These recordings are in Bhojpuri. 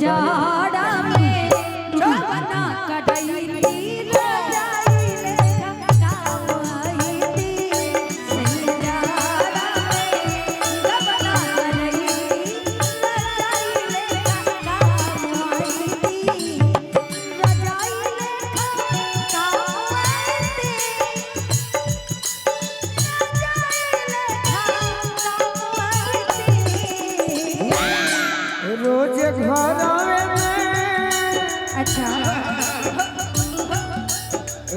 जाड़ा में जवना कढ़ई रजाई लेखा काम आई थी। सही जाड़ा में जवना कढ़ई रजाई लेखा काम आई थी। रजाई लेखा काम आई थी। रोज घर आवे अच्छा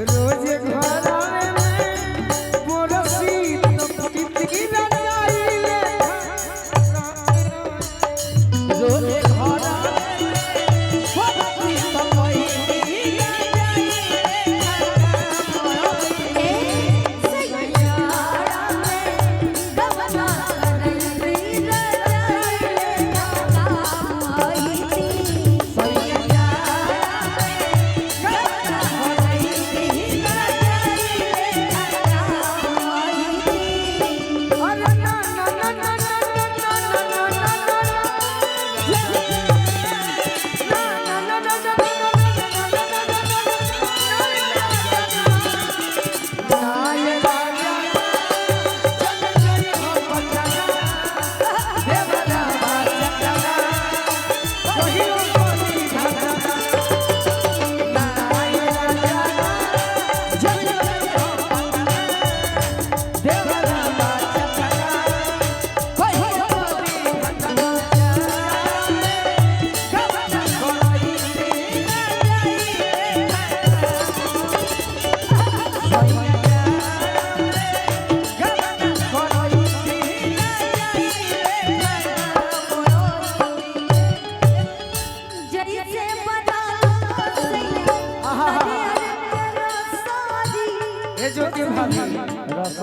रोज घर आवे मोरसी तपती रजाई लेखा रोज घर आवे मोरसी तपती रजाई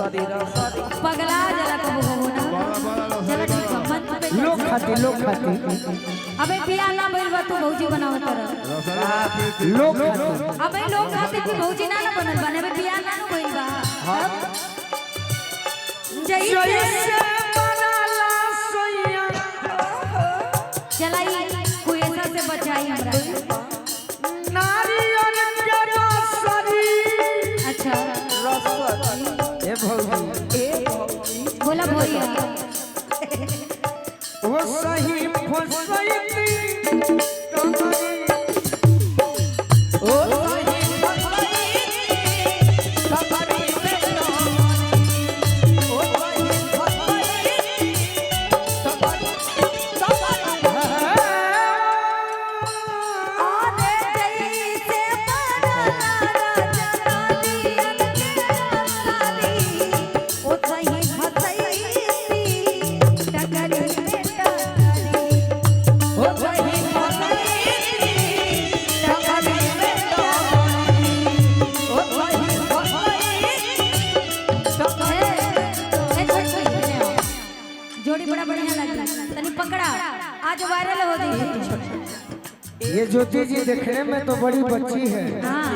पगला जरा कबो हो ना चलो ठीक है मन पे लोग खाती अबे पिया ना बोल बा तू भौजी बनाओ तर लोग अबे लोग खाती तू भौजी ना बनल बने बे पिया ना बोल बा जैसे बनाला सोया चलाई कोई ऐसा से बचाई हमरा नारियल के रसरी अच्छा ए भौजी बोला भैया वो सही फसैती तमरी ओ सही फसैती तमरी में ओ सही फसैती तमरी आने जैसे बनाला जनालियन के साली ओ सही फसैती टकरी में टकरी ओ सही फसैती तमरी में ओ सही फसैती जोड़ी बड़ा बढ़िया लगी तनी पकड़ा आज वायरल हो गई ये ज्योति जी देखने में तो बड़ी बच्ची है हां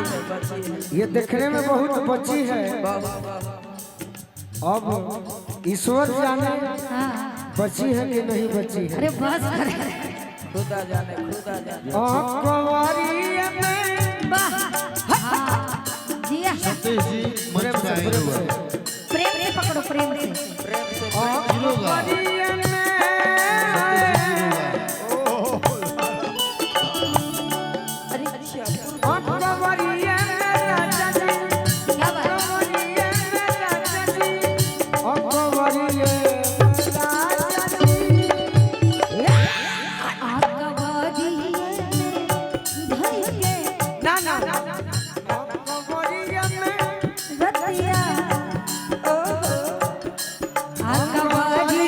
ये देखने में बहुत बच्ची है अब ईश्वर जाने हां बच्ची है कि नहीं बच्ची है अरे बस कर खुदा जाने कंवरिया में वाह हां जिया सतीश जी मंच पे आए हुए हैं। प्रेम से पकड़ो प्रेम से प्रेम से कंवरिया में अरे कंवरिया में राजा जी क्या बात कंवरिया में राजा जी कंवरिया में राजा जी आपका वादी धई के ना कंवरिया में रतिया आपका वादी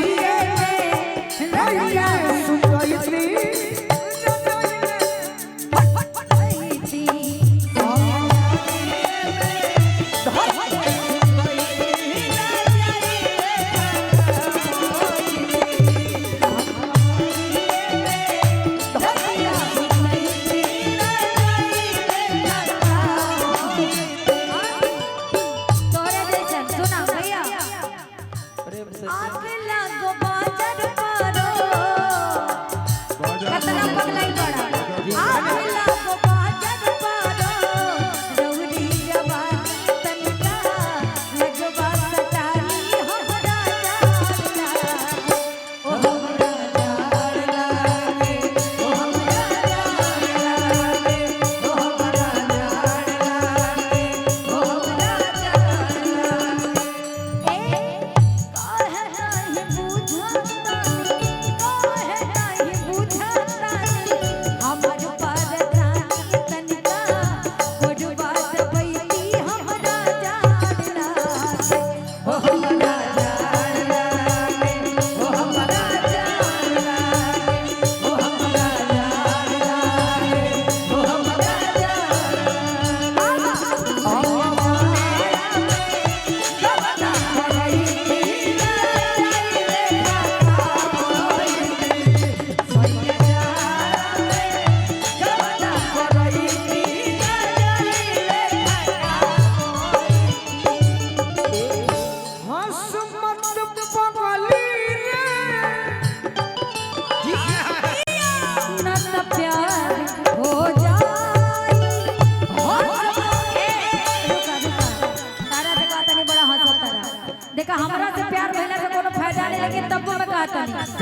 रतिया सुतैती थी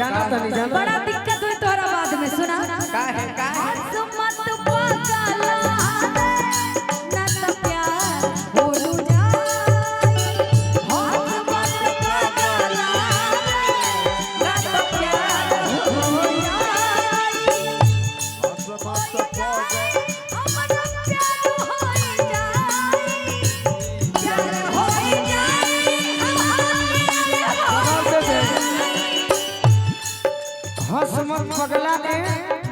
जाना तनी जाना बड़ा दिक्कत हुई तोहरा बाद में सुना का है सुमत पगला ना तो प्यार हो जाई हाथ मत पगला ना तो प्यार हो जाई हमरा प्यार होई जाई प्यार होई जाई हंस मत पगला ने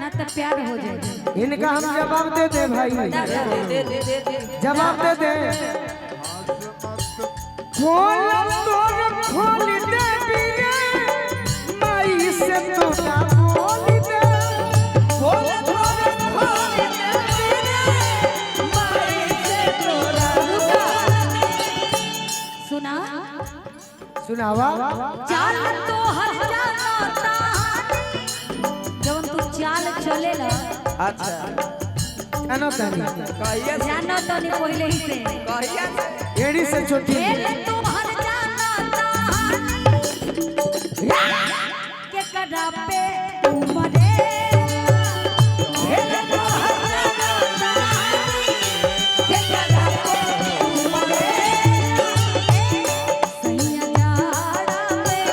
ना तो प्यार हो जाए इनका हम जवाब दे दे भाई जवाब दे दे खोल तोर खोल दे बिरे माई से तो ना बोल दे खोल तोर खोल दे बिरे माई से तो ना सुना सुनावा चाल तो हर जाना जब तू चाल चले ना अच्छा जानो तनी कहिया से जाना तो नहीं पहले ही से कहिया से एड़ी से छोटी खेल तू हर जाना के कड़ा पे उमरे खेल तू हर जाना के कड़ा पे उमरे सैया जाड़ा में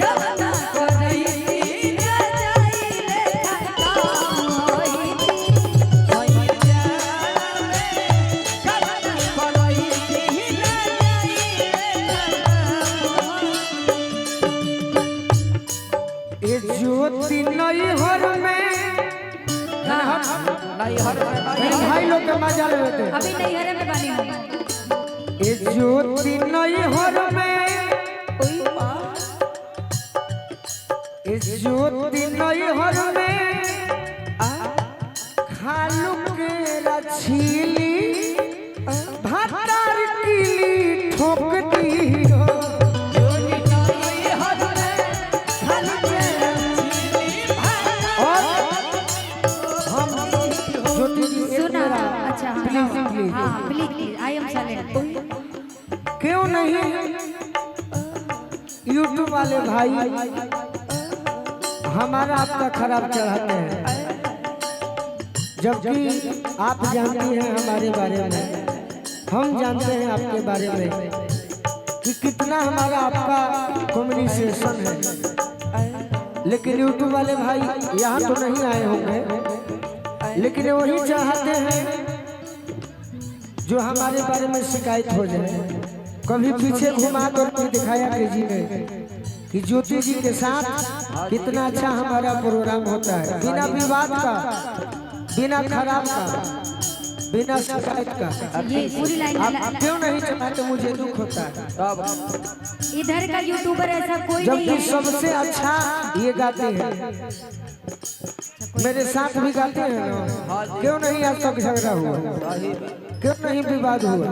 गवना करई जाई ले खता होई सैया जाड़ा में गवना करई जाई ले ए ज्योति नई हर में नहीं हर मेरे भाई लोग के मजा लेते अभी नहीं हरे में बानी हम ए ज्योति नई हर में ए ज्योति नई हर में खालू के रछीली भातार कीली ठोक दी हो और हम ज्योति जी एक सुना मेरा अच्छा प्लीज प्लीज हाँ प्लीज आई एम साइलेंट क्यों नहीं यूट्यूब वाले भाई हमारा आपका खराब चढ़ाते हैं जबकि आप जानती हैं हमारे बारे में हम जानते हैं आपके बारे में कि कितना हमारा आपका कम्युनिकेशन है लेकिन यूट्यूब वाले भाई यहाँ तो नहीं आए होंगे लेकिन वही चाहते हैं जो हमारे बारे में शिकायत हो जाए कभी पीछे घुमा कर दिखाया कीजिए कि ज्योति जी के साथ कितना अच्छा हमारा प्रोग्राम होता है बिना विवाद का बिना खराब का बिना शिकायत का ये पूरी लाइन आप क्यों नहीं चाहते मुझे दुख होता है तब इधर का यूट्यूबर ऐसा कोई नहीं जबकि है सबसे अच्छा ये गाते हैं मेरे साथ भी गाते हैं ना क्यों नहीं आज तक झगड़ा हुआ क्यों नहीं विवाद हुआ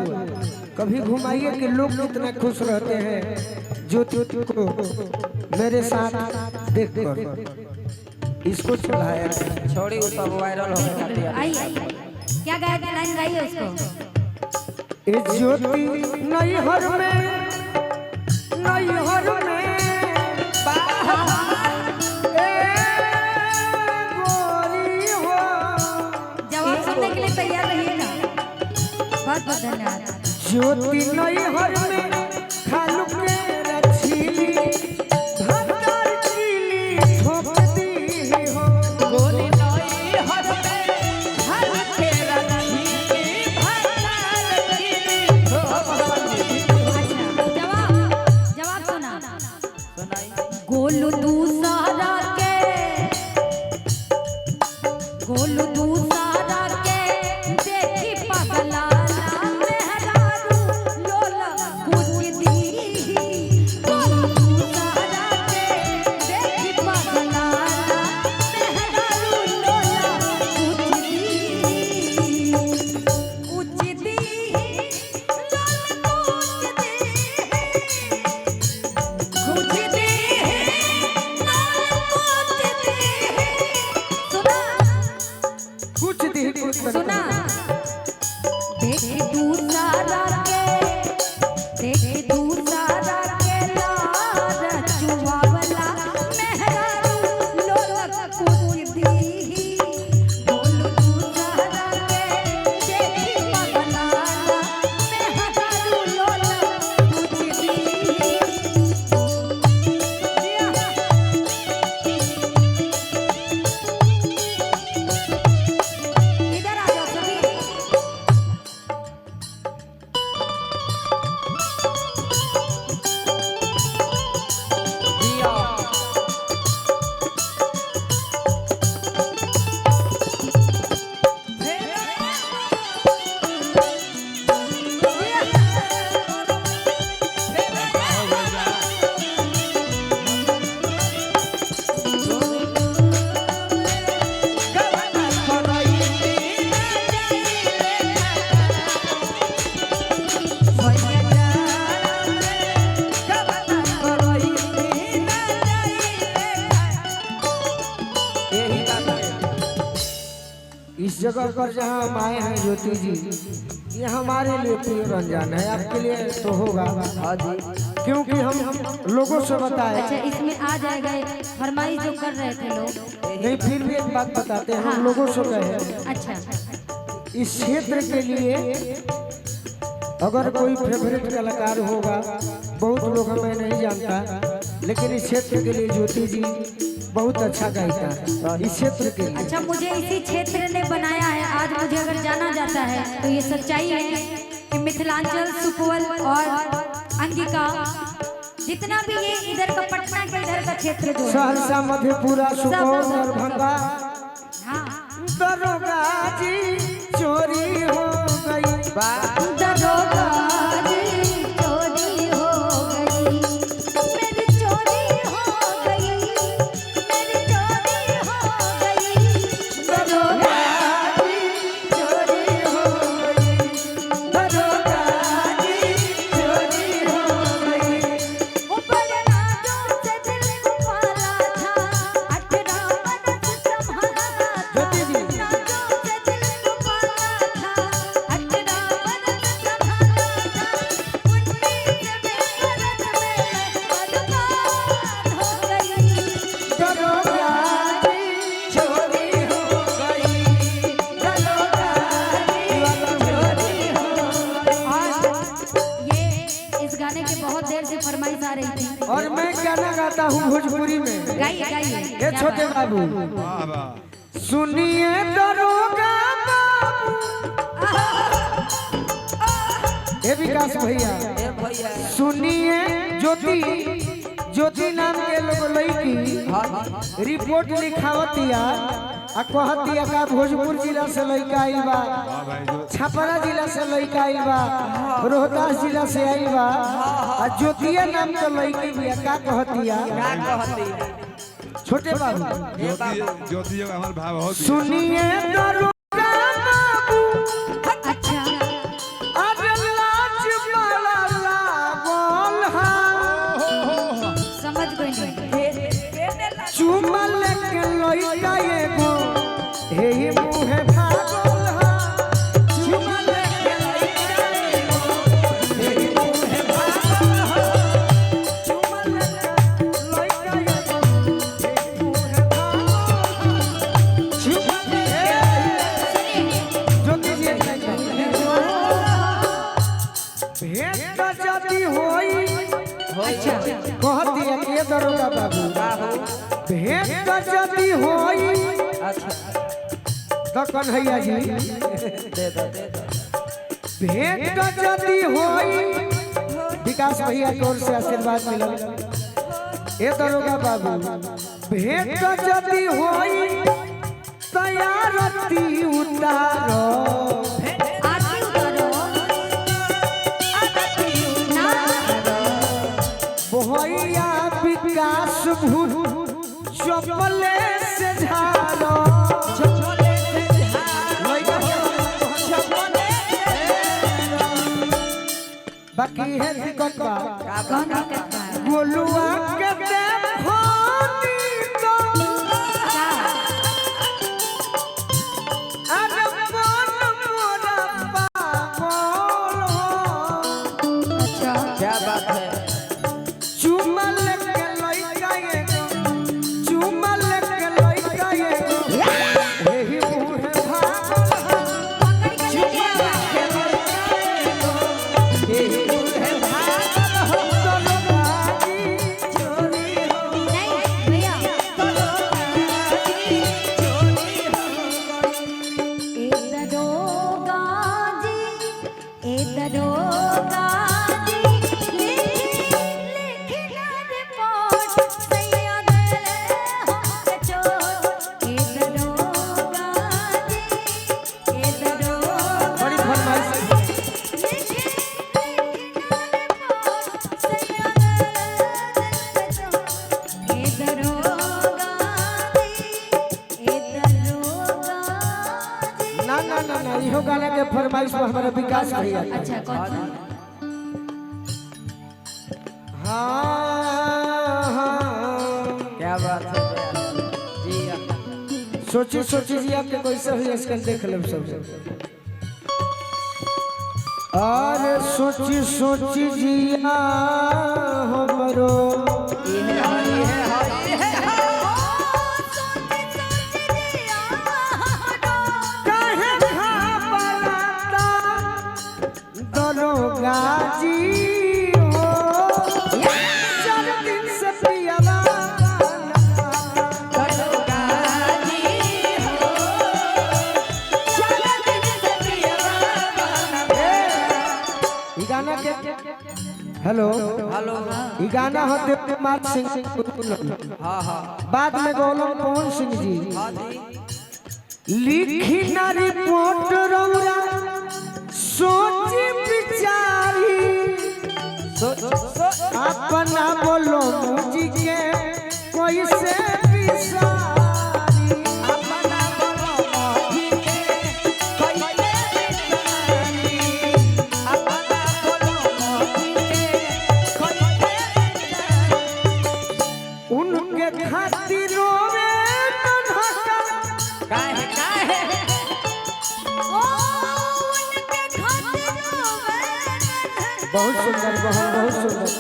कभी घुमाइए कि लोग कितना खुश रहते हैं ज्योति को मेरे साथ देखकर इसको चढ़ाया छोड़ी वो सब वायरल हो गया आई क्या गाया था लाइन गाइए उसको ए ज्योति नई हर में ए गोरी हो जवाब सुनने के लिए तैयार रहिएगा बहुत बहुत धन्यवाद ज्योति नई हर में खालू के रछीली भातार कीली ठोक दी हो गोली नई हर में हर के रखी जवाब सुना सुनाई गोलू दूसरा के देखी पगला मेहरारू लोला कुछ दी गोलू दूसरा के देखी पगला मेहरारू लोला कुछ दी कुछ दी कुछ सुना देख दूसरा के लार चुवावला मेहरा इस जगह पर जहाँ हम आए हैं ज्योति जी, ये हमारे लिए प्रिय रंजन है, आपके लिए तो होगा क्योंकि हम लोगों से बताए। अच्छा इसमें आ जाएगा फरमाइश जो कर रहे थे लोग। नहीं फिर भी एक बात बताते हैं, हम लोगों से कहे अच्छा इस क्षेत्र के लिए अगर कोई फेवरेट कलाकार होगा, बहुत लोग हमें नहीं जानता, लेकिन इस क्षेत्र के लिए ज्योति जी बहुत अच्छा गायिका है इस क्षेत्र के लिए। अच्छा मुझे इसी क्षेत्र ने बनाया है, आज मुझे अगर जाना जाता है तो ये सच्चाई है कि मिथिलांचल, सुपौल और अंगिका जितना भी ये इधर का पटना के इधर का क्षेत्र जो है, सहरसा, मधेपुरा, सुपौल, दरभंगा, हाँ दरोगा जी चोरी हो गई, दरोगा जी चोरी हो गई, मेरी चोरी हो गई, मेरी चोरी हो गई, दरोगा जी चोरी हो गई, दरोगा जी चोरी हो गई। वो बड़े नाजों से दिल को पाला था, 18 बरस संभाला था, ज्योति जी। नाजों से दिल को पाला था, 18 बरस संभाला था, 19 बरस में बर्बाद हो गई, दरोगा जी चोरी हो गई, दरोगा ये इस गाने के बहुत देर से फरमाइश आ रही थी। और मैं गाना गाता हूँ भोजपुरी में। गाइए गाइए। ये छोटे बाबू सुनिए दरोगा बाबू, ये विकास भैया सुनिए, ज्योति ज्योति नाम के लोग लड़की रिपोर्ट लिखावतिया आ कहतिया का भोजपुर जिला से लड़का आइल बा, छपरा जिला से लड़का आइल बा, रोहतास जिला से आइल बा, आ ज्योतिया नाम के लड़की बिया का कहतिया। छोटे बाबू ज्योति हमारे भाव हो सुनिए दरोगा बाबू, अच्छा अरे लाज बड़ा लागल हा, समझ गई नहीं। चुमा लेके लइका एगो हे मुहे भागल हा, चुमा लेके लइका एगो हे मुहे भागल हा, चुमा लेके लइका एगो हे मुहे भागल हा, चुमा लेके ज्योति जी भेंट जदी होई, अच्छा कहती है के दरोगा बाबू भेंट जदी होई, तो कन्हैया जी भेंट जदी होई, विकास भैया की ओर से आशीर्वाद मिलल। ए दरोगा बाबू भेंट जदी होई, तैयारती उतारो, आरती उतारो ना, भैया विकास भूत चपले से झालो, बाकी है दिक्कत बा कौन दिक्कत बा? गोलुआ के देखो तो अरे मन मोरा पागल हो, अच्छा क्या बात है? चुमा लेके लइका एगो, चुमा लेके लइका एगो एही मुहे भागल हा, पकड़ के लेके आवा। एही मुहे भागल हा, दरोगा जी चोरी हो नहीं भैया, ए दरोगा जी, ए दरोगा जी, लिखी ना रिपोर्ट, सैया दे हमके चोट, ए दरोगा जी, ए दरोगा बड़ी फरमाइश है। ना ना ना ना इहो गाना के फरमाइश में हमारा विकास भैया। अच्छा कौन सा? हाँ हाँ क्या बात है? जी सोची सोची जी आपके कैसे हुई इसका देख ले सब। अरे सोची सोची जिया हमरो काहे घबराता दरोगा जी हो, 4 दिन से पियावा गाना के हेलो हेलो ई गाना होते कुमार सिंह हाँ हाँ बाद में गोलम पवन सिंह जी हाँ जी लिखी ना रिपोर्ट रौरा सोची विचारी अपना बोलो मुझी के कोई से बिसारी अपना बोलो मोही के कोई से बिसारी अपना बोलो मोही के कोई से बिसारी उनके खातिर रोवे तन्हाता काहे काहे बहुत सुंदर बहुत सुंदर।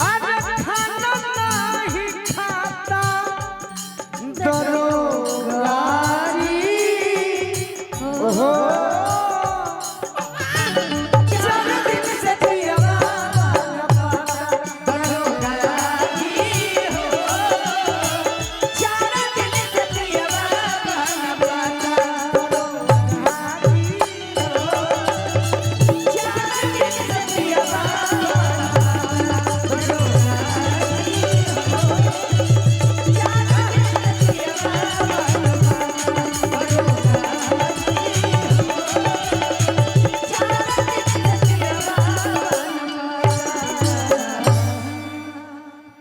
आज खाना नहीं खाता दरोगारी ओहो